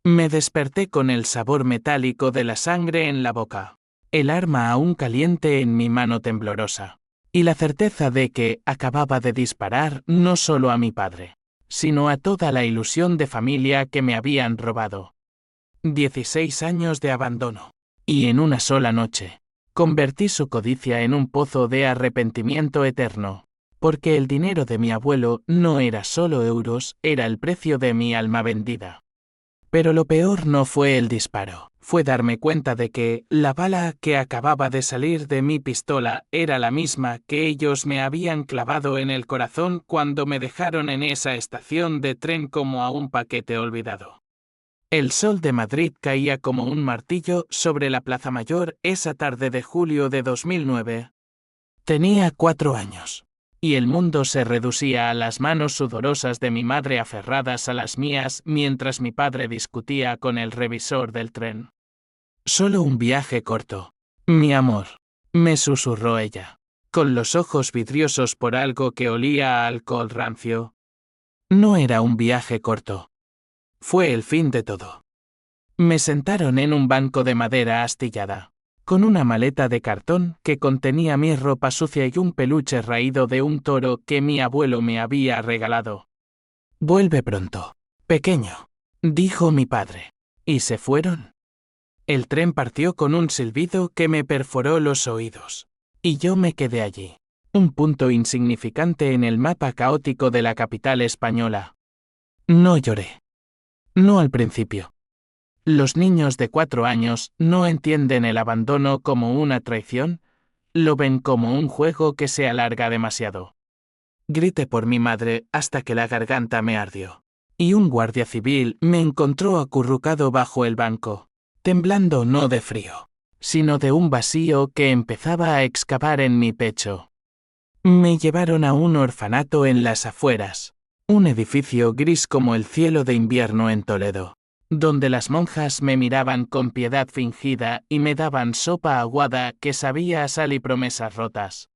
Me desperté con el sabor metálico de la sangre en la boca, el arma aún caliente en mi mano temblorosa, y la certeza de que acababa de disparar no solo a mi padre, sino a toda la ilusión de familia que me habían robado. 16 años de abandono. Y en una sola noche, convertí su codicia en un pozo de arrepentimiento eterno, porque el dinero de mi abuelo no era solo euros, era el precio de mi alma vendida. Pero lo peor no fue el disparo, fue darme cuenta de que la bala que acababa de salir de mi pistola era la misma que ellos me habían clavado en el corazón cuando me dejaron en esa estación de tren como a un paquete olvidado. El sol de Madrid caía como un martillo sobre la Plaza Mayor esa tarde de julio de 2009. Tenía 4 años, y el mundo se reducía a las manos sudorosas de mi madre aferradas a las mías mientras mi padre discutía con el revisor del tren. Solo un viaje corto, mi amor, me susurró ella, con los ojos vidriosos por algo que olía a alcohol rancio. No era un viaje corto. Fue el fin de todo. Me sentaron en un banco de madera astillada, con una maleta de cartón que contenía mi ropa sucia y un peluche raído de un toro que mi abuelo me había regalado. Vuelve pronto, pequeño, dijo mi padre. ¿Y se fueron? El tren partió con un silbido que me perforó los oídos, y yo me quedé allí, un punto insignificante en el mapa caótico de la capital española. No lloré. No al principio. Los niños de 4 años no entienden el abandono como una traición, lo ven como un juego que se alarga demasiado. Grité por mi madre hasta que la garganta me ardió, y un guardia civil me encontró acurrucado bajo el banco, temblando no de frío, sino de un vacío que empezaba a excavar en mi pecho. Me llevaron a un orfanato en las afueras, un edificio gris como el cielo de invierno en Toledo, donde las monjas me miraban con piedad fingida y me daban sopa aguada que sabía a sal y promesas rotas.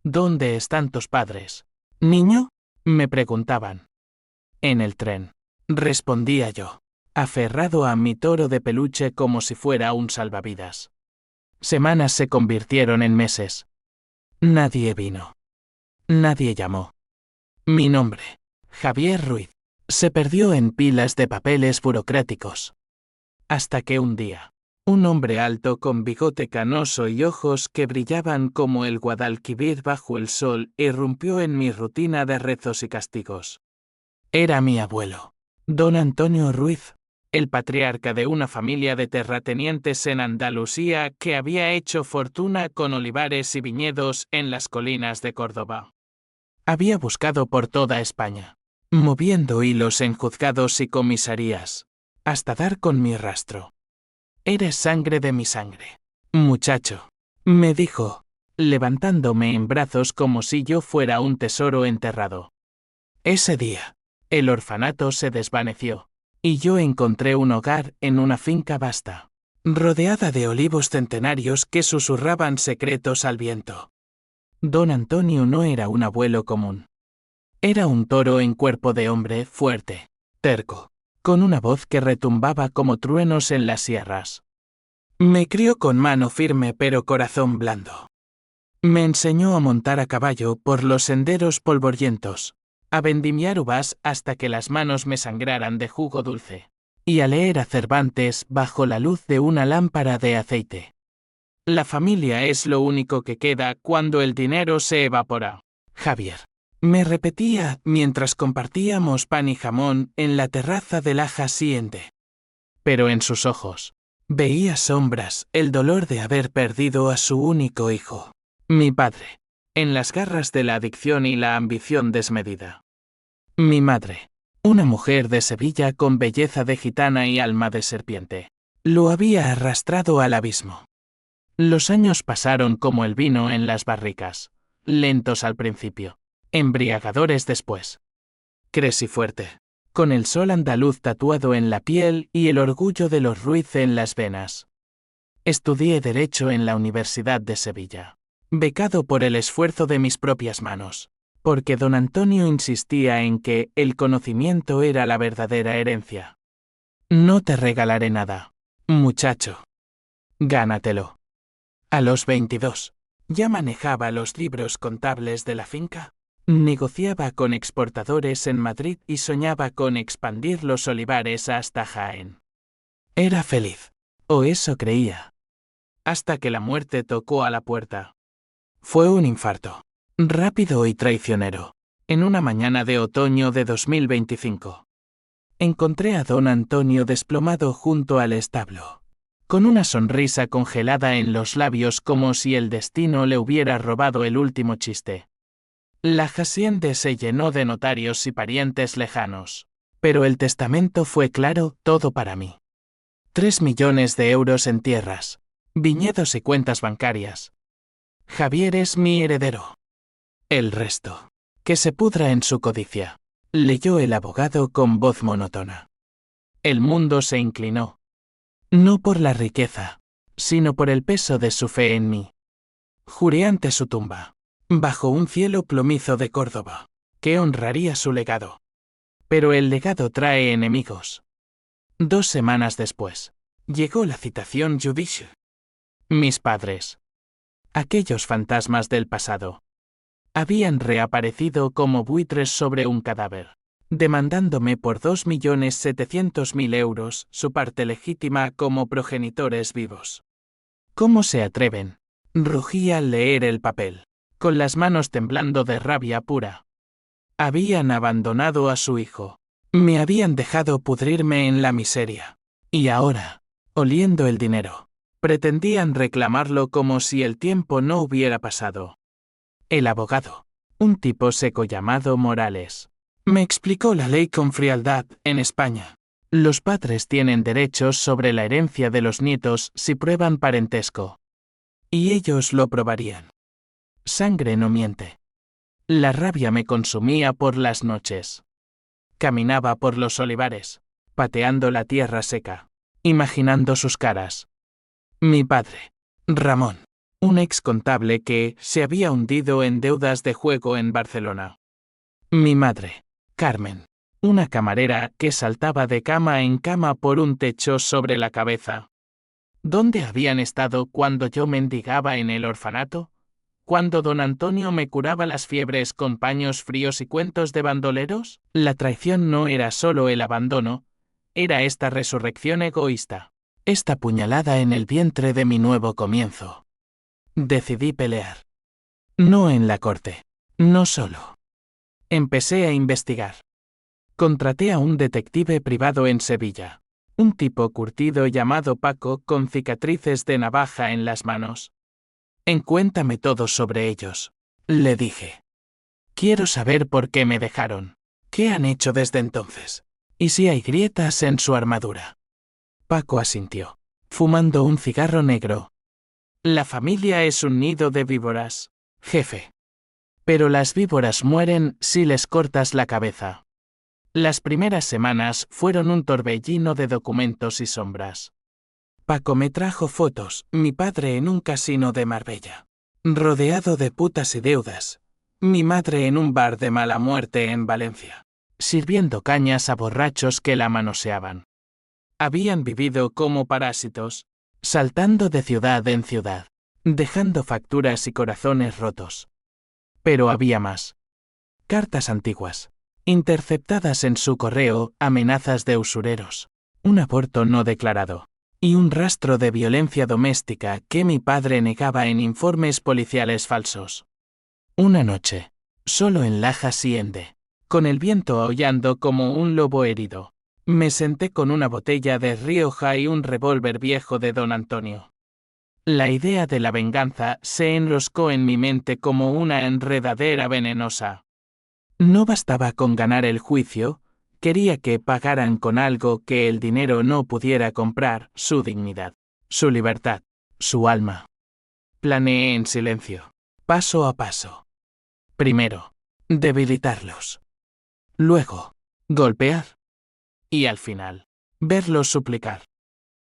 ¿Dónde están tus padres, niño?, me preguntaban. En el tren, respondía yo, aferrado a mi toro de peluche como si fuera un salvavidas. Semanas se convirtieron en meses. Nadie vino. Nadie llamó. Mi nombre, Javier Ruiz, se perdió en pilas de papeles burocráticos. Hasta que un día, un hombre alto con bigote canoso y ojos que brillaban como el Guadalquivir bajo el sol irrumpió en mi rutina de rezos y castigos. Era mi abuelo, don Antonio Ruiz, el patriarca de una familia de terratenientes en Andalucía que había hecho fortuna con olivares y viñedos en las colinas de Córdoba. Había buscado por toda España, moviendo hilos en juzgados y comisarías, hasta dar con mi rastro. Eres sangre de mi sangre, muchacho, me dijo, levantándome en brazos como si yo fuera un tesoro enterrado. Ese día, el orfanato se desvaneció, y yo encontré un hogar en una finca vasta, rodeada de olivos centenarios que susurraban secretos al viento. Don Antonio no era un abuelo común. Era un toro en cuerpo de hombre fuerte, terco, con una voz que retumbaba como truenos en las sierras. Me crió con mano firme pero corazón blando. Me enseñó a montar a caballo por los senderos polvorientos, a vendimiar uvas hasta que las manos me sangraran de jugo dulce, y a leer a Cervantes bajo la luz de una lámpara de aceite. La familia es lo único que queda cuando el dinero se evapora. Javier, me repetía mientras compartíamos pan y jamón en la terraza de la Hacienda. Pero en sus ojos, veía sombras, el dolor de haber perdido a su único hijo, mi padre, en las garras de la adicción y la ambición desmedida. Mi madre, una mujer de Sevilla con belleza de gitana y alma de serpiente, lo había arrastrado al abismo. Los años pasaron como el vino en las barricas, lentos al principio, embriagadores después. Crecí fuerte, con el sol andaluz tatuado en la piel y el orgullo de los Ruiz en las venas. Estudié Derecho en la Universidad de Sevilla, becado por el esfuerzo de mis propias manos, porque don Antonio insistía en que el conocimiento era la verdadera herencia. No te regalaré nada, muchacho. Gánatelo. A los 22, ya manejaba los libros contables de la finca. Negociaba con exportadores en Madrid y soñaba con expandir los olivares hasta Jaén. Era feliz, o eso creía, hasta que la muerte tocó a la puerta. Fue un infarto, rápido y traicionero, en una mañana de otoño de 2025. Encontré a don Antonio desplomado junto al establo, con una sonrisa congelada en los labios como si el destino le hubiera robado el último chiste. La hacienda se llenó de notarios y parientes lejanos, pero el testamento fue claro, todo para mí. 3 millones de euros en tierras, viñedos y cuentas bancarias. Javier es mi heredero. El resto, que se pudra en su codicia, leyó el abogado con voz monótona. El mundo se inclinó. No por la riqueza, sino por el peso de su fe en mí. Juré ante su tumba, bajo un cielo plomizo de Córdoba, que honraría su legado. Pero el legado trae enemigos. 2 semanas después, llegó la citación judicial. Mis padres, aquellos fantasmas del pasado, habían reaparecido como buitres sobre un cadáver, demandándome por 2.700.000 euros su parte legítima como progenitores vivos. ¿Cómo se atreven? Rugí al leer el papel, con las manos temblando de rabia pura. Habían abandonado a su hijo. Me habían dejado pudrirme en la miseria. Y ahora, oliendo el dinero, pretendían reclamarlo como si el tiempo no hubiera pasado. El abogado, un tipo seco llamado Morales, me explicó la ley con frialdad. En España, los padres tienen derechos sobre la herencia de los nietos si prueban parentesco. Y ellos lo probarían. Sangre no miente. La rabia me consumía por las noches. Caminaba por los olivares, pateando la tierra seca, imaginando sus caras. Mi padre, Ramón, un ex contable que se había hundido en deudas de juego en Barcelona. Mi madre, Carmen, una camarera que saltaba de cama en cama por un techo sobre la cabeza. ¿Dónde habían estado cuando yo mendigaba en el orfanato? ¿Cuando don Antonio me curaba las fiebres con paños fríos y cuentos de bandoleros? La traición no era solo el abandono, era esta resurrección egoísta, esta puñalada en el vientre de mi nuevo comienzo. Decidí pelear. No en la corte, no solo. Empecé a investigar. Contraté a un detective privado en Sevilla, un tipo curtido llamado Paco con cicatrices de navaja en las manos. Cuéntame todo sobre ellos, le dije. Quiero saber por qué me dejaron, qué han hecho desde entonces, y si hay grietas en su armadura. Paco asintió, fumando un cigarro negro. La familia es un nido de víboras, jefe. Pero las víboras mueren si les cortas la cabeza. Las primeras semanas fueron un torbellino de documentos y sombras. Paco me trajo fotos, mi padre en un casino de Marbella, rodeado de putas y deudas, mi madre en un bar de mala muerte en Valencia, sirviendo cañas a borrachos que la manoseaban. Habían vivido como parásitos, saltando de ciudad en ciudad, dejando facturas y corazones rotos. Pero había más. Cartas antiguas, interceptadas en su correo, amenazas de usureros, un aborto no declarado. Y un rastro de violencia doméstica que mi padre negaba en informes policiales falsos. Una noche, solo en la hacienda, con el viento aullando como un lobo herido, me senté con una botella de Rioja y un revólver viejo de don Antonio. La idea de la venganza se enroscó en mi mente como una enredadera venenosa. No bastaba con ganar el juicio, quería que pagaran con algo que el dinero no pudiera comprar: su dignidad, su libertad, su alma. Planeé en silencio, paso a paso. Primero, debilitarlos. Luego, golpear. Y al final, verlos suplicar.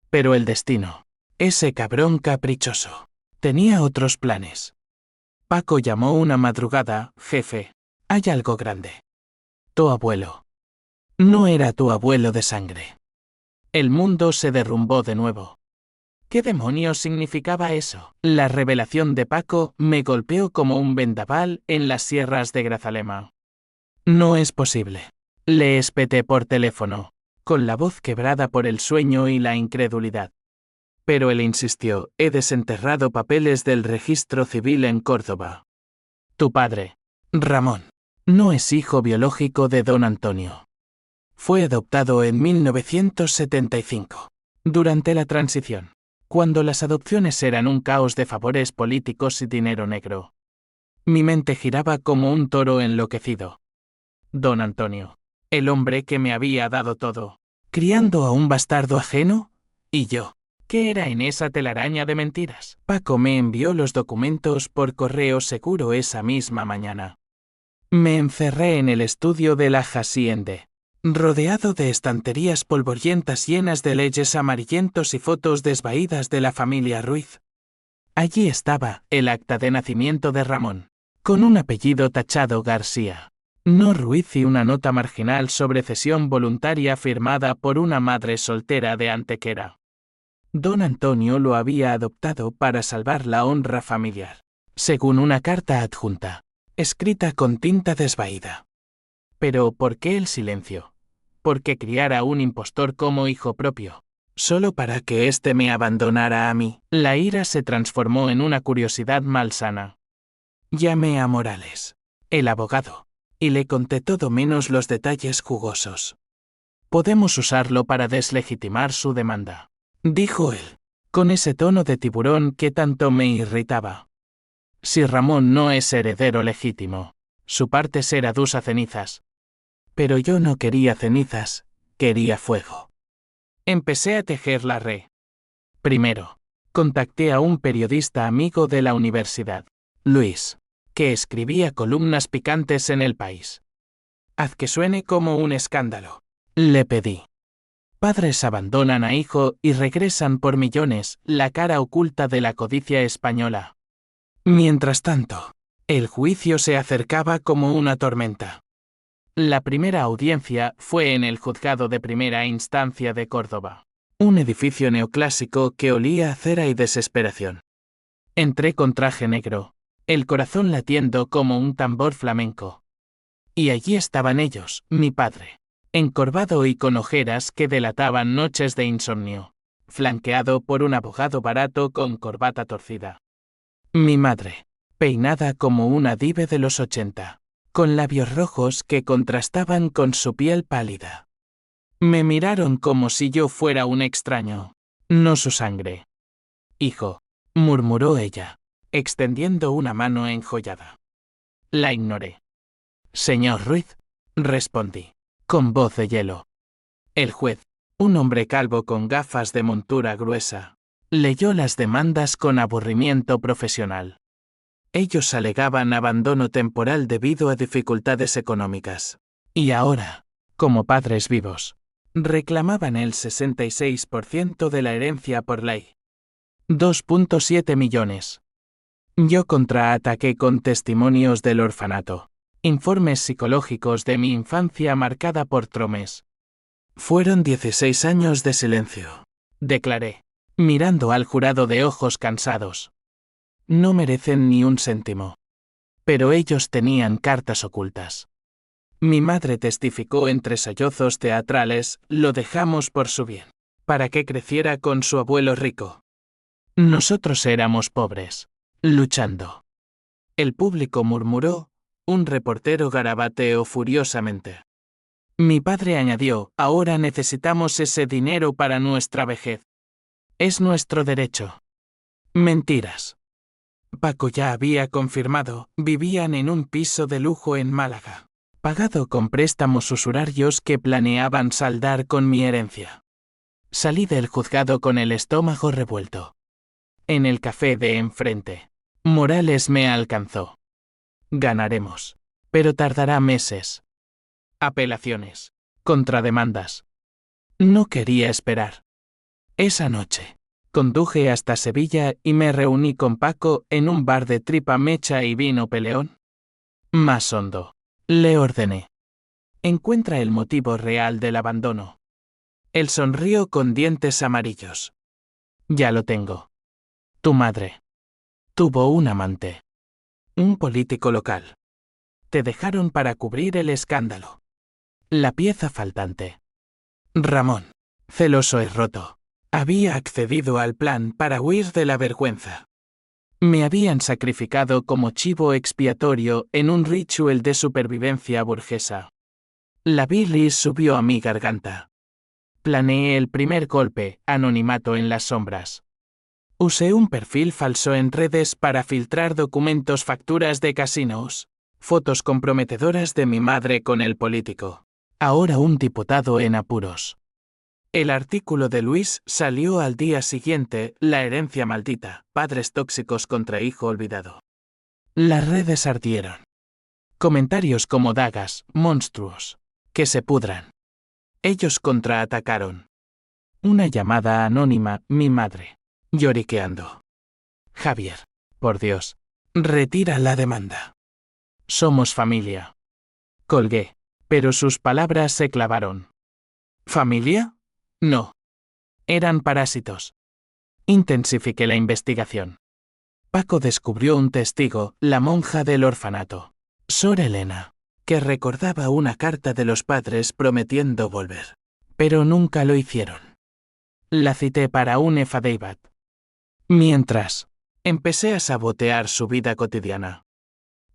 Pero el destino, ese cabrón caprichoso, tenía otros planes. Paco llamó una madrugada: jefe, hay algo grande. Tu abuelo. No era tu abuelo de sangre. El mundo se derrumbó de nuevo. ¿Qué demonios significaba eso? La revelación de Paco me golpeó como un vendaval en las sierras de Grazalema. No es posible. Le espeté por teléfono, con la voz quebrada por el sueño y la incredulidad. Pero él insistió: he desenterrado papeles del registro civil en Córdoba. Tu padre, Ramón, no es hijo biológico de don Antonio. Fue adoptado en 1975, durante la transición, cuando las adopciones eran un caos de favores políticos y dinero negro. Mi mente giraba como un toro enloquecido. Don Antonio, el hombre que me había dado todo, criando a un bastardo ajeno, y yo, ¿qué era en esa telaraña de mentiras? Paco me envió los documentos por correo seguro esa misma mañana. Me encerré en el estudio de la Hacienda, rodeado de estanterías polvorientas llenas de leyes amarillentos y fotos desvaídas de la familia Ruiz. Allí estaba el acta de nacimiento de Ramón, con un apellido tachado García, no Ruiz, y una nota marginal sobre cesión voluntaria firmada por una madre soltera de Antequera. Don Antonio lo había adoptado para salvar la honra familiar, según una carta adjunta, escrita con tinta desvaída. Pero ¿por qué el silencio? ¿Por qué criar a un impostor como hijo propio? Solo para que éste me abandonara a mí. La ira se transformó en una curiosidad malsana. Llamé a Morales, el abogado, y le conté todo menos los detalles jugosos. Podemos usarlo para deslegitimar su demanda, dijo él, con ese tono de tiburón que tanto me irritaba. Si Ramón no es heredero legítimo, su parte será dus a cenizas. Pero yo no quería cenizas, quería fuego. Empecé a tejer la red. Primero, contacté a un periodista amigo de la universidad, Luis, que escribía columnas picantes en El País. Haz que suene como un escándalo, le pedí. Padres abandonan a hijo y regresan por millones, la cara oculta de la codicia española. Mientras tanto, el juicio se acercaba como una tormenta. La primera audiencia fue en el juzgado de primera instancia de Córdoba, un edificio neoclásico que olía a cera y desesperación. Entré con traje negro, el corazón latiendo como un tambor flamenco. Y allí estaban ellos, mi padre, encorvado y con ojeras que delataban noches de insomnio, flanqueado por un abogado barato con corbata torcida. Mi madre, peinada como una dive de los 80. Con labios rojos que contrastaban con su piel pálida. Me miraron como si yo fuera un extraño, no su sangre. Hijo, murmuró ella, extendiendo una mano enjollada. La ignoré. Señor Ruiz, respondí, con voz de hielo. El juez, un hombre calvo con gafas de montura gruesa, leyó las demandas con aburrimiento profesional. Ellos alegaban abandono temporal debido a dificultades económicas. Y ahora, como padres vivos, reclamaban el 66% de la herencia por ley. 2.7 millones. Yo contraataqué con testimonios del orfanato, informes psicológicos de mi infancia marcada por traumas. Fueron 16 años de silencio, declaré, mirando al jurado de ojos cansados. No merecen ni un céntimo. Pero ellos tenían cartas ocultas. Mi madre testificó entre sollozos teatrales: lo dejamos por su bien, para que creciera con su abuelo rico. Nosotros éramos pobres, luchando. El público murmuró, un reportero garabateó furiosamente. Mi padre añadió: ahora necesitamos ese dinero para nuestra vejez. Es nuestro derecho. Mentiras. Paco ya había confirmado, vivían en un piso de lujo en Málaga, pagado con préstamos usurarios que planeaban saldar con mi herencia. Salí del juzgado con el estómago revuelto. En el café de enfrente, Morales me alcanzó. Ganaremos, pero tardará meses. Apelaciones, contrademandas. No quería esperar. Esa noche, conduje hasta Sevilla y me reuní con Paco en un bar de tripa mecha y vino peleón. Más hondo, le ordené. Encuentra el motivo real del abandono. Él sonrió con dientes amarillos. Ya lo tengo. Tu madre tuvo un amante. Un político local. Te dejaron para cubrir el escándalo. La pieza faltante. Ramón, celoso y roto, había accedido al plan para huir de la vergüenza. Me habían sacrificado como chivo expiatorio en un ritual de supervivencia burguesa. La bilis subió a mi garganta. Planeé el primer golpe, anonimato en las sombras. Usé un perfil falso en redes para filtrar documentos, facturas de casinos, fotos comprometedoras de mi madre con el político. Ahora un diputado en apuros. El artículo de Luis salió al día siguiente, la herencia maldita, padres tóxicos contra hijo olvidado. Las redes ardieron. Comentarios como dagas, monstruos. Que se pudran. Ellos contraatacaron. Una llamada anónima, mi madre. Lloriqueando. Javier, por Dios, retira la demanda. Somos familia. Colgué, pero sus palabras se clavaron. ¿Familia? No. Eran parásitos. Intensifiqué la investigación. Paco descubrió un testigo, la monja del orfanato, Sor Elena, que recordaba una carta de los padres prometiendo volver. Pero nunca lo hicieron. La cité para un affidavit. Mientras, empecé a sabotear su vida cotidiana.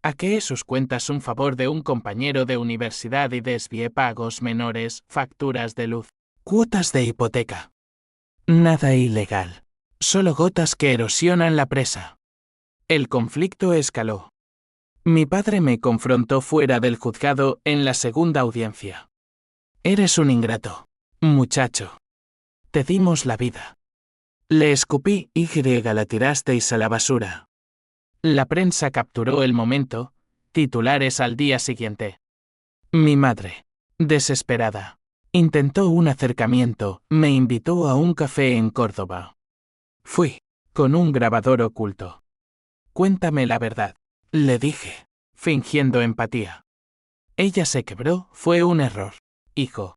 Hackeé sus cuentas un favor de un compañero de universidad y desvié pagos menores, facturas de luz, cuotas de hipoteca. Nada ilegal. Solo gotas que erosionan la presa. El conflicto escaló. Mi padre me confrontó fuera del juzgado en la segunda audiencia. Eres un ingrato, muchacho. Te dimos la vida. Le escupí y la tirasteis a la basura. La prensa capturó el momento, titulares al día siguiente. Mi madre, desesperada, intentó un acercamiento, me invitó a un café en Córdoba. Fui, con un grabador oculto. Cuéntame la verdad, le dije, fingiendo empatía. Ella se quebró, fue un error, hijo.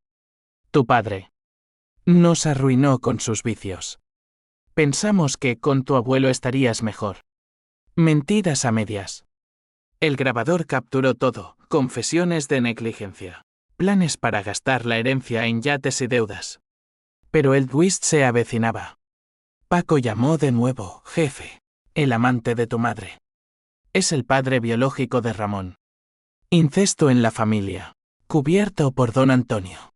Tu padre nos arruinó con sus vicios. Pensamos que con tu abuelo estarías mejor. Mentiras a medias. El grabador capturó todo, confesiones de negligencia, planes para gastar la herencia en yates y deudas. Pero el twist se avecinaba. Paco llamó de nuevo, jefe, el amante de tu madre. Es el padre biológico de Ramón. Incesto en la familia, cubierto por don Antonio.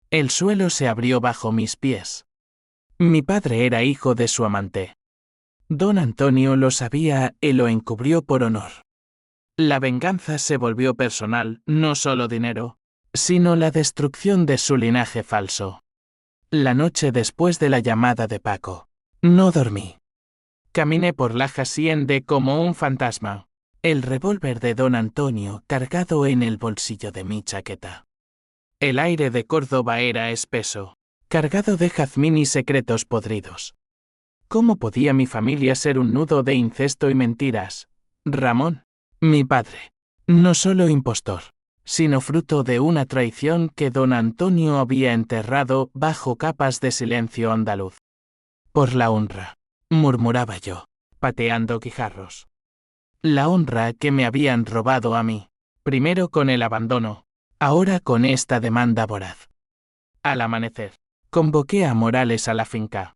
El suelo se abrió bajo mis pies. Mi padre era hijo de su amante. Don Antonio lo sabía y lo encubrió por honor. La venganza se volvió personal, no solo dinero, sino la destrucción de su linaje falso. La noche después de la llamada de Paco, no dormí. Caminé por la hacienda como un fantasma, el revólver de don Antonio cargado en el bolsillo de mi chaqueta. El aire de Córdoba era espeso, cargado de jazmín y secretos podridos. ¿Cómo podía mi familia ser un nudo de incesto y mentiras? Ramón, mi padre, no solo impostor, sino fruto de una traición que don Antonio había enterrado bajo capas de silencio andaluz. Por la honra, murmuraba yo, pateando guijarros. La honra que me habían robado a mí, primero con el abandono, ahora con esta demanda voraz. Al amanecer, convoqué a Morales a la finca.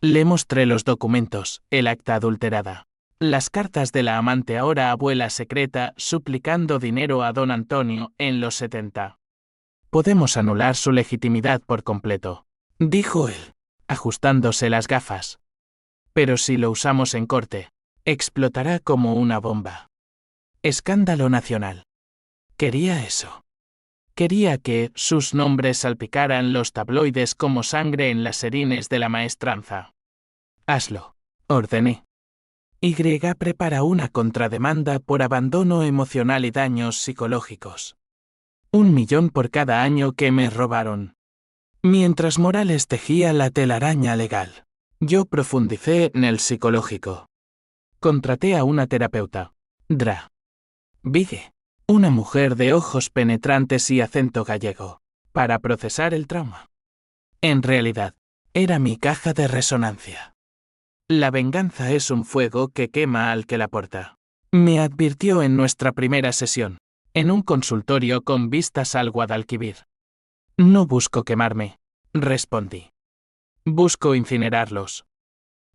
Le mostré los documentos, el acta adulterada, las cartas de la amante ahora abuela secreta suplicando dinero a don Antonio en los 70. Podemos anular su legitimidad por completo, dijo él, ajustándose las gafas. Pero si lo usamos en corte, explotará como una bomba. Escándalo nacional. Quería eso. Quería que sus nombres salpicaran los tabloides como sangre en las serines de la maestranza. Hazlo, ordené. Y prepara una contrademanda por abandono emocional y daños psicológicos. 1 millón por cada año que me robaron. Mientras Morales tejía la telaraña legal, yo profundicé en el psicológico. Contraté a una terapeuta, Dra. Vigue, una mujer de ojos penetrantes y acento gallego, para procesar el trauma. En realidad, era mi caja de resonancia. La venganza es un fuego que quema al que la porta. Me advirtió en nuestra primera sesión, en un consultorio con vistas al Guadalquivir. No busco quemarme, respondí. Busco incinerarlos.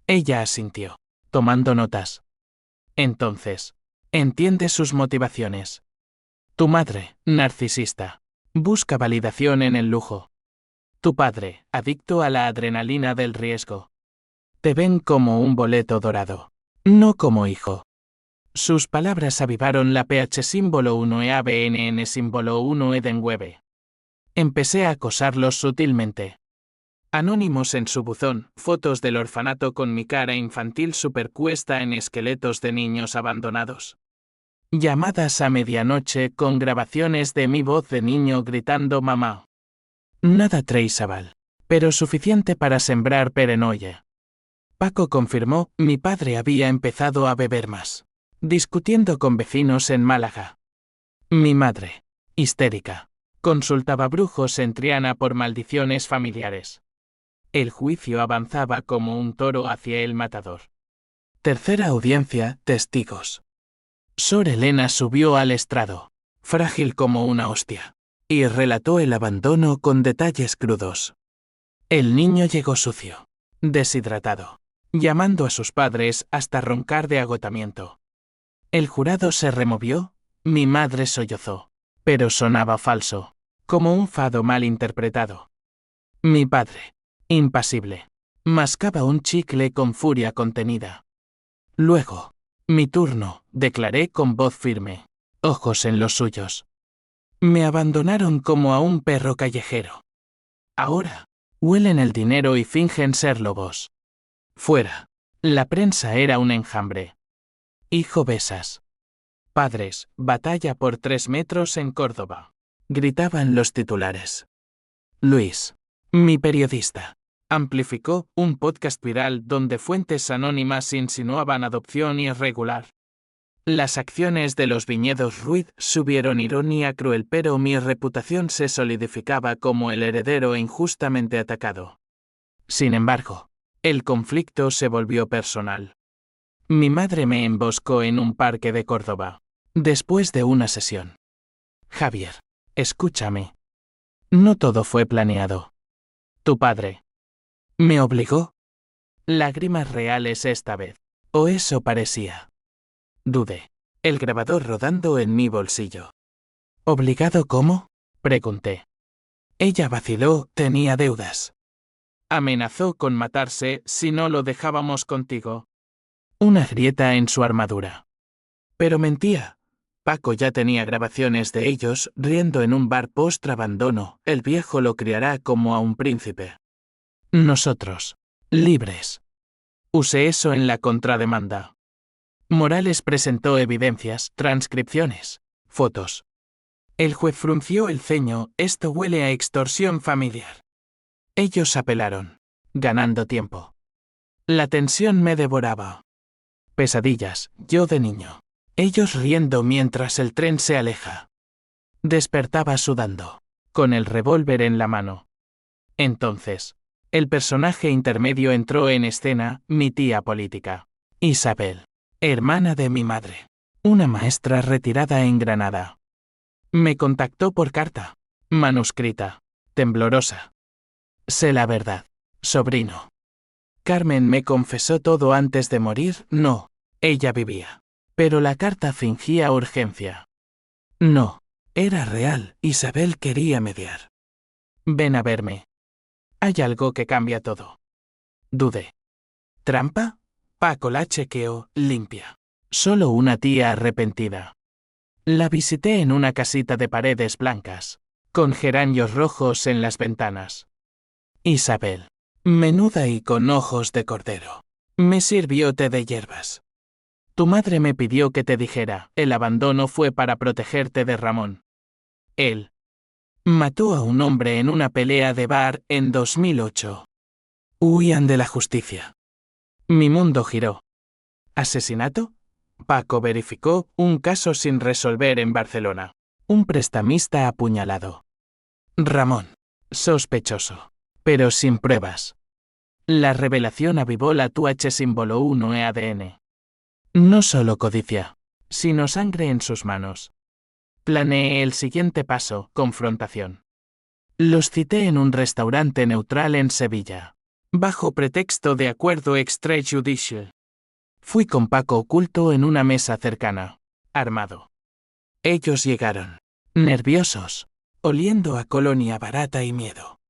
Ella asintió, tomando notas. Entonces, entiende sus motivaciones. Tu madre, narcisista, busca validación en el lujo. Tu padre, adicto a la adrenalina del riesgo. Te ven como un boleto dorado, no como hijo. Sus palabras avivaron la PH símbolo 1 e ABNN símbolo 1 Edenwebe. Empecé a acosarlos sutilmente. Anónimos en su buzón, fotos del orfanato con mi cara infantil superpuesta en esqueletos de niños abandonados. Llamadas a medianoche con grabaciones de mi voz de niño gritando mamá. Nada traceable, pero suficiente para sembrar paranoia. Paco confirmó, mi padre había empezado a beber más, discutiendo con vecinos en Málaga. Mi madre, histérica, consultaba brujos en Triana por maldiciones familiares. El juicio avanzaba como un toro hacia el matador. Tercera audiencia, testigos. Sor Elena subió al estrado, frágil como una hostia, y relató el abandono con detalles crudos. El niño llegó sucio, deshidratado, llamando a sus padres hasta roncar de agotamiento. El jurado se removió, mi madre sollozó, pero sonaba falso, como un fado mal interpretado. Mi padre, impasible, mascaba un chicle con furia contenida. Luego, mi turno, declaré con voz firme, ojos en los suyos. Me abandonaron como a un perro callejero. Ahora, huelen el dinero y fingen ser lobos. Fuera, la prensa era un enjambre. Hijo besas. Padres, batalla por 3 metros en Córdoba. Gritaban los titulares. Luis, mi periodista, amplificó un podcast viral donde fuentes anónimas insinuaban adopción irregular. Las acciones de los viñedos Ruiz subieron ironía cruel, pero mi reputación se solidificaba como el heredero injustamente atacado. Sin embargo, el conflicto se volvió personal. Mi madre me emboscó en un parque de Córdoba, después de una sesión. Javier, escúchame. No todo fue planeado. Tu padre me obligó. Lágrimas reales esta vez. O eso parecía. Dudé. El grabador rodando en mi bolsillo. ¿Obligado cómo? Pregunté. Ella vaciló, tenía deudas. Amenazó con matarse si no lo dejábamos contigo. Una grieta en su armadura. Pero mentía. Paco ya tenía grabaciones de ellos riendo en un bar post-abandono. El viejo lo criará como a un príncipe. Nosotros, libres. Usé eso en la contrademanda. Morales presentó evidencias, transcripciones, fotos. El juez frunció el ceño, esto huele a extorsión familiar. Ellos apelaron, ganando tiempo. La tensión me devoraba. Pesadillas, yo de niño. Ellos riendo mientras el tren se aleja. Despertaba sudando, con el revólver en la mano. Entonces, el personaje intermedio entró en escena, mi tía política, Isabel, hermana de mi madre, una maestra retirada en Granada. Me contactó por carta, manuscrita, temblorosa. Sé la verdad, sobrino. Carmen me confesó todo antes de morir, no, ella vivía. Pero la carta fingía urgencia. No, era real, Isabel quería mediar. Ven a verme. Hay algo que cambia todo. Dudé. ¿Trampa? Paco la chequeó, limpia. Solo una tía arrepentida. La visité en una casita de paredes blancas, con geranios rojos en las ventanas. Isabel, menuda y con ojos de cordero, me sirvió té de hierbas. Tu madre me pidió que te dijera, el abandono fue para protegerte de Ramón. Él mató a un hombre en una pelea de bar en 2008. Huían de la justicia. Mi mundo giró. ¿Asesinato? Paco verificó un caso sin resolver en Barcelona. Un prestamista apuñalado. Ramón. Sospechoso. pero sin pruebas. La revelación avivó la TUH símbolo 1 e ADN. No solo codicia, sino sangre en sus manos. Planeé el siguiente paso, confrontación. Los cité en un restaurante neutral en Sevilla, bajo pretexto de acuerdo extrajudicial. Fui con Paco oculto en una mesa cercana, armado. Ellos llegaron, nerviosos, oliendo a colonia barata y miedo.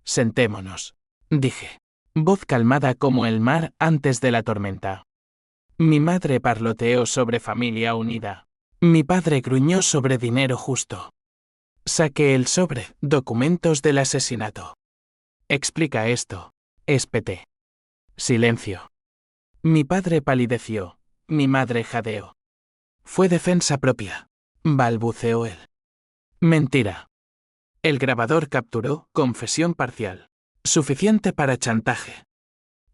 Sentémonos, dije, voz calmada como el mar antes de la tormenta. Mi madre parloteó sobre familia unida. Mi padre gruñó sobre dinero justo. Saqué el sobre, documentos del asesinato. Explica esto, espeté. Silencio. Mi padre palideció, mi madre jadeó. Fue defensa propia, balbuceó él. Mentira. El grabador capturó confesión parcial, suficiente para chantaje.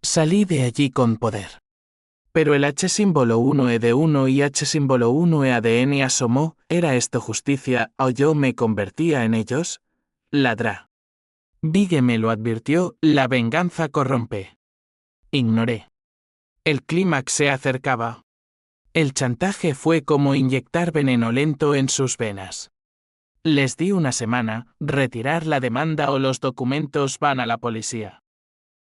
Salí de allí con poder. Pero el H símbolo 1E1 y H símbolo 1E asomó, ¿era esto justicia o yo me convertía en ellos? Ladrá. Vigue me lo advirtió, la venganza corrompe. Ignoré. El clímax se acercaba. El chantaje fue como inyectar veneno lento en sus venas. Les di una semana, retirar la demanda o los documentos van a la policía.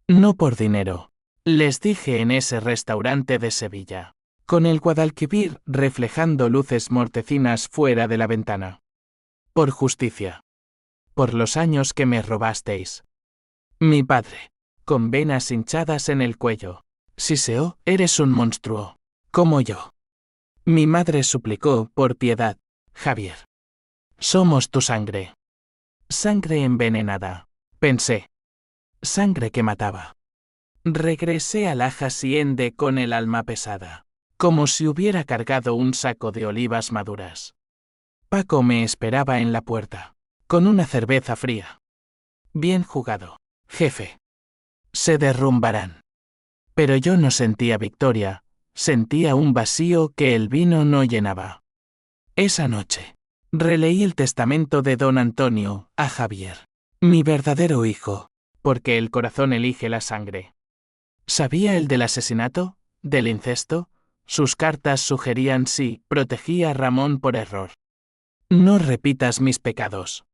No por dinero. Les dije en ese restaurante de Sevilla, con el Guadalquivir reflejando luces mortecinas fuera de la ventana. Por justicia. Por los años que me robasteis. Mi padre, con venas hinchadas en el cuello. Siseó, eres un monstruo. Como yo. Mi madre suplicó, por piedad, Javier. Somos tu sangre. Sangre envenenada. Pensé. Sangre que mataba. Regresé a la hacienda con el alma pesada, como si hubiera cargado un saco de olivas maduras. Paco me esperaba en la puerta, con una cerveza fría. Bien jugado, jefe. Se derrumbarán. Pero yo no sentía victoria, sentía un vacío que el vino no llenaba. Esa noche, releí el testamento de don Antonio a Javier, mi verdadero hijo, porque el corazón elige la sangre. ¿Sabía el del asesinato? ¿Del incesto? Sus cartas sugerían sí, protegí a Ramón por error. No repitas mis pecados.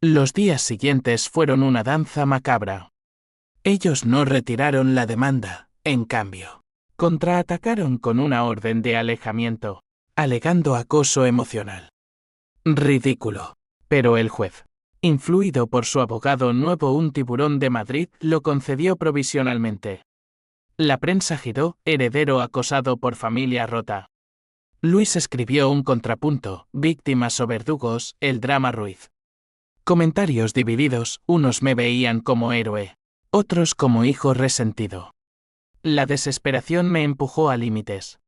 Los días siguientes fueron una danza macabra. Ellos no retiraron la demanda, en cambio. Contraatacaron con una orden de alejamiento, alegando acoso emocional. Ridículo. Pero el juez, influido por su abogado nuevo un tiburón de Madrid, lo concedió provisionalmente. La prensa giró, heredero acosado por familia rota. Luis escribió un contrapunto, víctimas o verdugos, el drama Ruiz. Comentarios divididos, unos me veían como héroe, otros como hijo resentido. La desesperación me empujó a límites.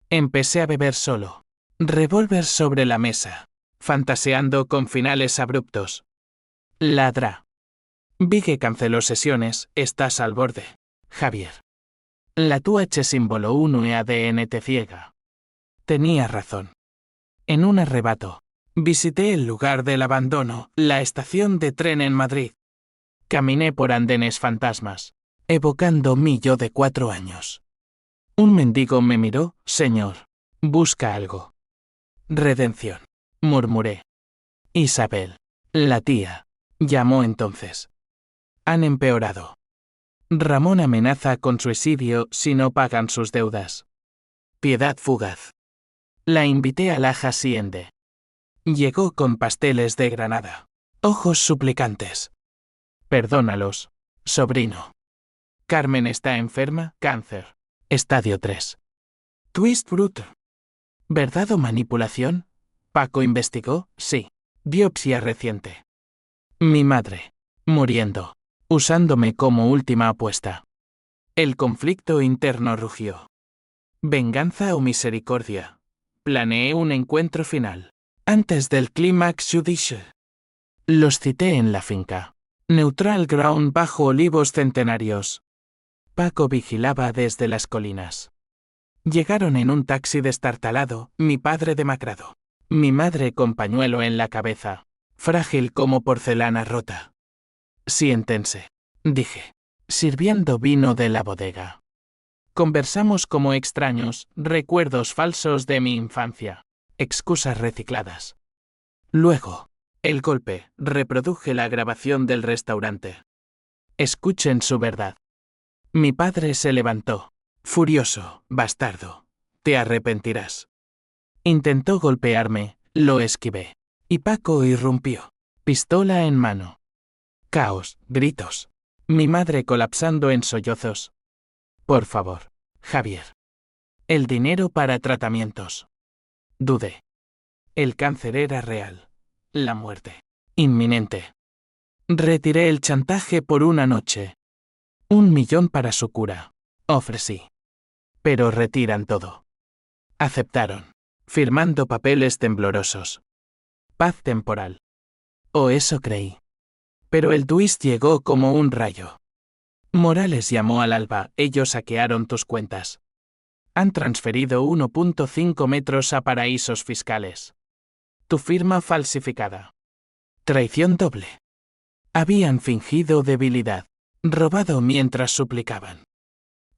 Empecé a beber solo. Revólver sobre la mesa, fantaseando con finales abruptos. Ladrá. Vigue canceló sesiones, estás al borde, Javier. La TUH símbolo 1 e ADN te ciega. Tenía razón. En un arrebato, visité el lugar del abandono, la estación de tren en Madrid. Caminé por andenes fantasmas, evocando mi yo de 4 años. Un mendigo me miró, señor, busca algo. Redención, murmuré. Isabel, la tía, llamó entonces. Han empeorado. Ramón amenaza con suicidio si no pagan sus deudas. Piedad fugaz. La invité a la hacienda. Llegó con pasteles de Granada. Ojos suplicantes. Perdónalos, sobrino. Carmen está enferma, cáncer. Estadio 3. Twist bruto. ¿Verdad o manipulación? Paco investigó, sí. Biopsia reciente. Mi madre. Muriendo. Usándome como última apuesta. El conflicto interno rugió. ¿Venganza o misericordia? Planeé un encuentro final. Antes del clímax judicial. Los cité en la finca. Neutral ground bajo olivos centenarios. Paco vigilaba desde las colinas. Llegaron en un taxi destartalado, mi padre demacrado. Mi madre con pañuelo en la cabeza, frágil como porcelana rota. Siéntense, dije, sirviendo vino de la bodega. Conversamos como extraños, recuerdos falsos de mi infancia, excusas recicladas. Luego, el golpe, reproduje la grabación del restaurante. Escuchen su verdad. Mi padre se levantó. Furioso, bastardo. Te arrepentirás. Intentó golpearme, lo esquivé. Y Paco irrumpió. Pistola en mano. Caos, gritos. Mi madre colapsando en sollozos. Por favor, Javier. El dinero para tratamientos. Dudé. El cáncer era real. La muerte. Inminente. Retiré el chantaje por una noche. 1 millón para su cura. Ofrecí. Pero retiran todo. Aceptaron. Firmando papeles temblorosos. Paz temporal. O eso creí. Pero el twist llegó como un rayo. Morales llamó al alba, ellos saquearon tus cuentas. Han transferido 1.5 metros a paraísos fiscales. Tu firma falsificada. Traición doble. Habían fingido debilidad. Robado mientras suplicaban.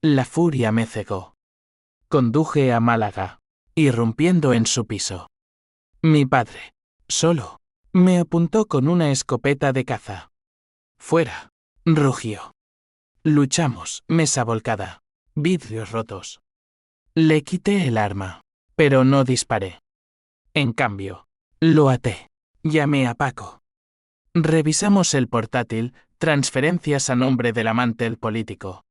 La furia me cegó. Conduje a Málaga, irrumpiendo en su piso. Mi padre, solo, me apuntó con una escopeta de caza. Fuera, rugió. Luchamos, mesa volcada, vidrios rotos. Le quité el arma, pero no disparé. En cambio, lo até. Llamé a Paco. Revisamos el portátil, transferencias a nombre del amante el político.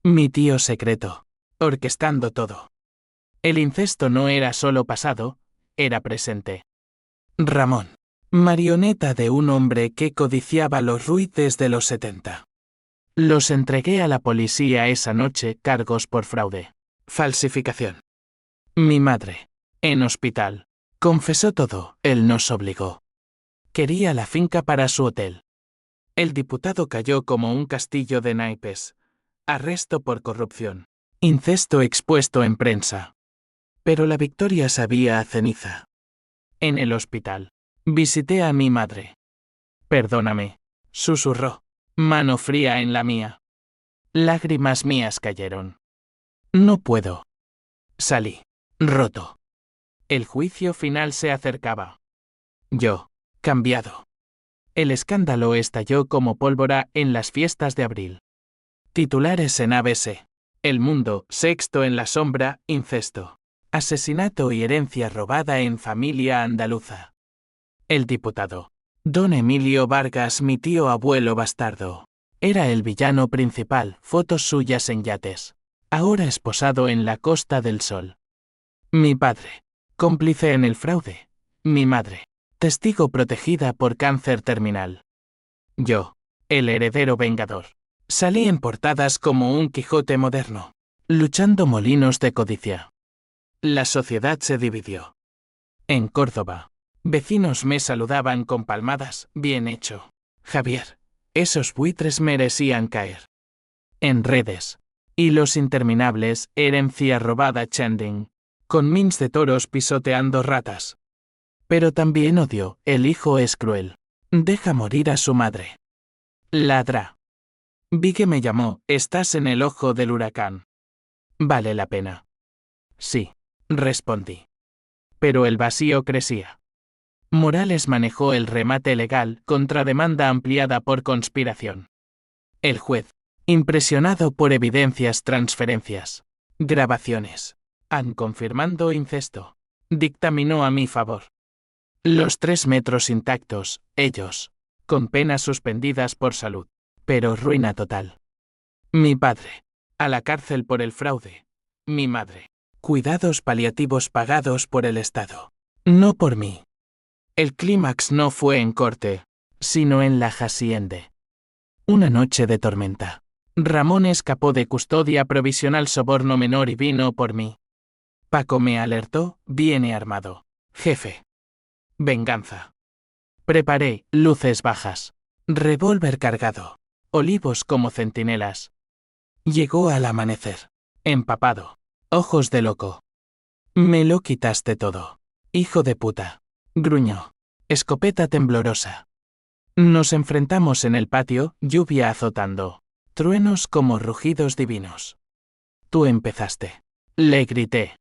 Mi tío secreto, orquestando todo. El incesto no era solo pasado, era presente. Ramón, marioneta de un hombre que codiciaba los Ruiz de los 70. Los entregué a la policía esa noche, cargos por fraude. Falsificación. Mi madre, en hospital, confesó todo, él nos obligó. Quería la finca para su hotel. El diputado cayó como un castillo de naipes. Arresto por corrupción. Incesto expuesto en prensa. Pero la victoria sabía a ceniza. En el hospital, visité a mi madre. Perdóname, susurró, mano fría en la mía. Lágrimas mías cayeron. No puedo. Salí, roto. El juicio final se acercaba. Yo, cambiado. El escándalo estalló como pólvora en las fiestas de abril. Titulares en ABC. El Mundo, Sexto en la sombra, incesto. Asesinato y herencia robada en familia andaluza. El diputado. Don Emilio Vargas, mi tío abuelo bastardo. Era el villano principal, fotos suyas en yates. Ahora esposado en la Costa del Sol. Mi padre. Cómplice en el fraude. Mi madre. Testigo protegida por cáncer terminal. Yo. El heredero vengador. Salí en portadas como un Quijote moderno. Luchando molinos de codicia. La sociedad se dividió. En Córdoba, vecinos me saludaban con palmadas, bien hecho. Javier, esos buitres merecían caer. En redes, hilos interminables, herencia robada chanding, con mins de toros pisoteando ratas. Pero también odio, el hijo es cruel. Deja morir a su madre. Ladra. Vi que me llamó, estás en el ojo del huracán. Vale la pena. Sí. Respondí. Pero el vacío crecía. Morales manejó el remate legal, contrademanda ampliada por conspiración. El juez, impresionado por evidencias, transferencias, grabaciones, han confirmando incesto, dictaminó a mi favor. Los 3 metros intactos, ellos, con penas suspendidas por salud, pero ruina total. Mi padre, a la cárcel por el fraude. Mi madre. Cuidados paliativos pagados por el Estado. No por mí. El clímax no fue en corte, sino en la hacienda. Una noche de tormenta. Ramón escapó de custodia provisional, soborno menor y vino por mí. Paco me alertó, viene armado. Jefe. Venganza. Preparé, luces bajas. Revólver cargado. Olivos como centinelas. Llegó al amanecer. Empapado. Ojos de loco. Me lo quitaste todo. Hijo de puta. Gruñó. Escopeta temblorosa. Nos enfrentamos en el patio, lluvia azotando, truenos como rugidos divinos. Tú empezaste. Le grité.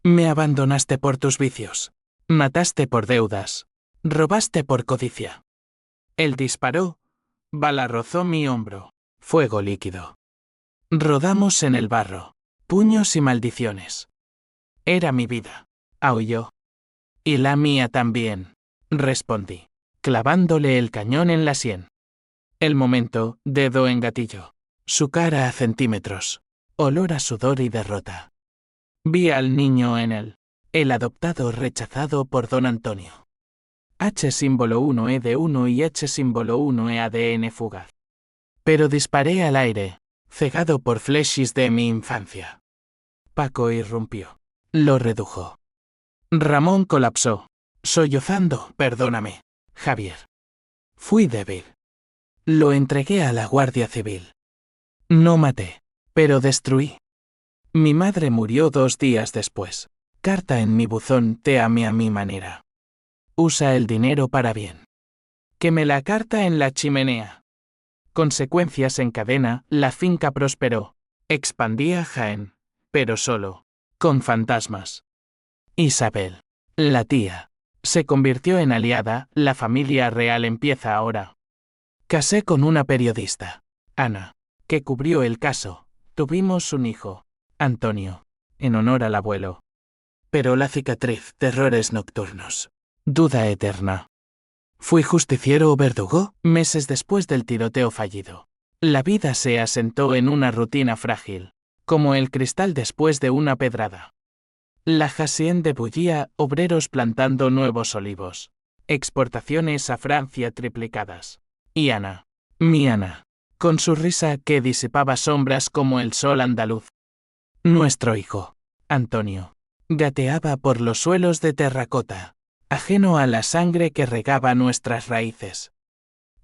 Me abandonaste por tus vicios. Mataste por deudas. Robaste por codicia. Él disparó. Bala rozó mi hombro. Fuego líquido. Rodamos en el barro. Puños y maldiciones. Era mi vida. Aulló. Y la mía también, respondí, clavándole el cañón en la sien. El momento, dedo en gatillo. Su cara a centímetros. Olor a sudor y derrota. Vi al niño en él. El adoptado rechazado por don Antonio. H símbolo 1 de 1 y H símbolo 1 ADN fugaz. Pero disparé al aire, cegado por flechas de mi infancia. Paco irrumpió. Lo redujo. Ramón colapsó, sollozando, perdóname, Javier. Fui débil. Lo entregué a la Guardia Civil. No maté, pero destruí. Mi madre murió 2 días después. Carta en mi buzón, te amé a mi manera. Usa el dinero para bien. Quemé la carta en la chimenea. Consecuencias en cadena, la finca prosperó. Expandía Jaén, pero solo, con fantasmas. Isabel, la tía, se convirtió en aliada, la familia real empieza ahora. Casé con una periodista, Ana, que cubrió el caso. Tuvimos un hijo, Antonio, en honor al abuelo. Pero la cicatriz, terrores nocturnos, duda eterna. Fui justiciero o verdugo, meses después del tiroteo fallido. La vida se asentó en una rutina frágil, como el cristal después de una pedrada. La hacienda bullía, obreros plantando nuevos olivos. Exportaciones a Francia triplicadas. Y Ana, mi Ana, con su risa que disipaba sombras como el sol andaluz. Nuestro hijo, Antonio, gateaba por los suelos de terracota, ajeno a la sangre que regaba nuestras raíces.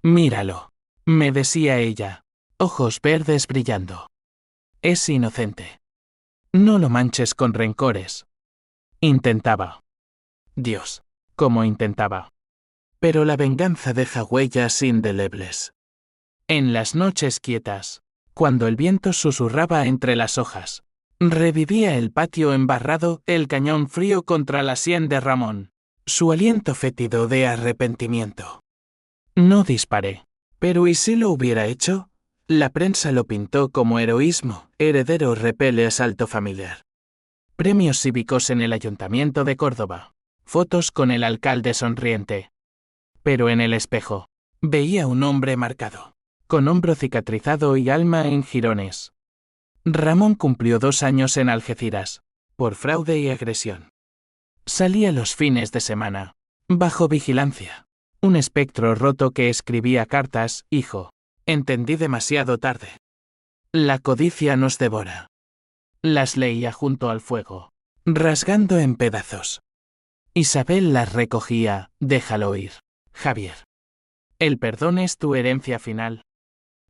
Míralo, me decía ella, ojos verdes brillando. Es inocente. No lo manches con rencores. Intentaba. Dios, cómo intentaba. Pero la venganza deja huellas indelebles. En las noches quietas, cuando el viento susurraba entre las hojas, revivía el patio embarrado, el cañón frío contra la sien de Ramón, su aliento fétido de arrepentimiento. No disparé, pero ¿y si lo hubiera hecho? La prensa lo pintó como heroísmo, heredero repele asalto familiar. Premios cívicos en el Ayuntamiento de Córdoba. Fotos con el alcalde sonriente. Pero en el espejo, veía un hombre marcado, con hombro cicatrizado y alma en jirones. Ramón cumplió 2 años en Algeciras, por fraude y agresión. Salía los fines de semana, bajo vigilancia. Un espectro roto que escribía cartas, hijo. Entendí demasiado tarde. La codicia nos devora. Las leía junto al fuego, rasgando en pedazos. Isabel las recogía, déjalo ir, Javier. El perdón es tu herencia final.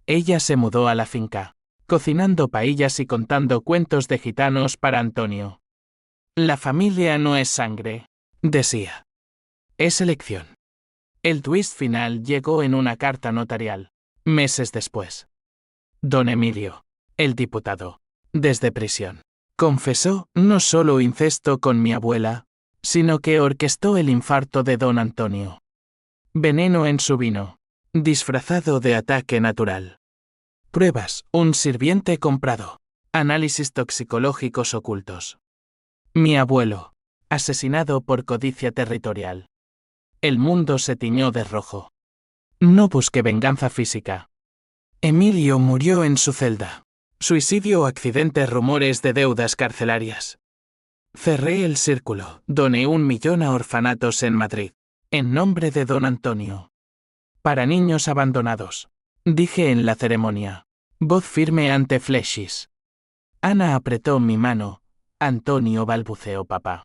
Ella se mudó a la finca, cocinando paellas y contando cuentos de gitanos para Antonio. La familia no es sangre, decía. Es elección. El twist final llegó en una carta notarial, meses después. Don Emilio, el diputado, desde prisión, confesó no solo incesto con mi abuela, sino que orquestó el infarto de don Antonio. Veneno en su vino, disfrazado de ataque natural. Pruebas, un sirviente comprado. Análisis toxicológicos ocultos. Mi abuelo, asesinado por codicia territorial. El mundo se tiñó de rojo. No busqué venganza física. Emilio murió en su celda. Suicidio o accidente, rumores de deudas carcelarias. Cerré el círculo, doné 1 millón a orfanatos en Madrid, en nombre de don Antonio. Para niños abandonados, dije en la ceremonia, voz firme ante flechis. Ana apretó mi mano, Antonio balbuceó papá.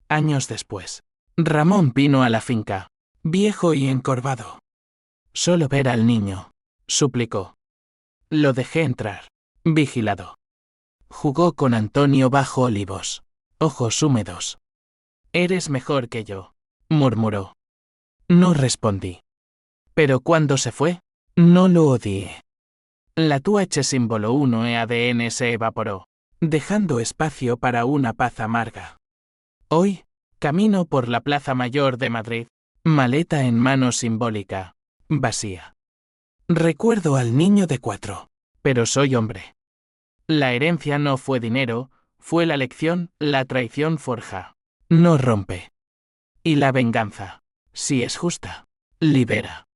Años después, Ramón vino a la finca, viejo y encorvado. Solo ver al niño, suplicó. Lo dejé entrar, vigilado. Jugó con Antonio bajo olivos, ojos húmedos. Eres mejor que yo, murmuró. No respondí. Pero cuando se fue, no lo odié. La TUH símbolo 1 EADN se evaporó, dejando espacio para una paz amarga. Hoy, camino por la Plaza Mayor de Madrid, maleta en mano simbólica, vacía. Recuerdo al niño de 4, pero soy hombre. La herencia no fue dinero, fue la lección, la traición forja, no rompe. Y la venganza, si es justa, libera.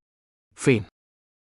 Fin.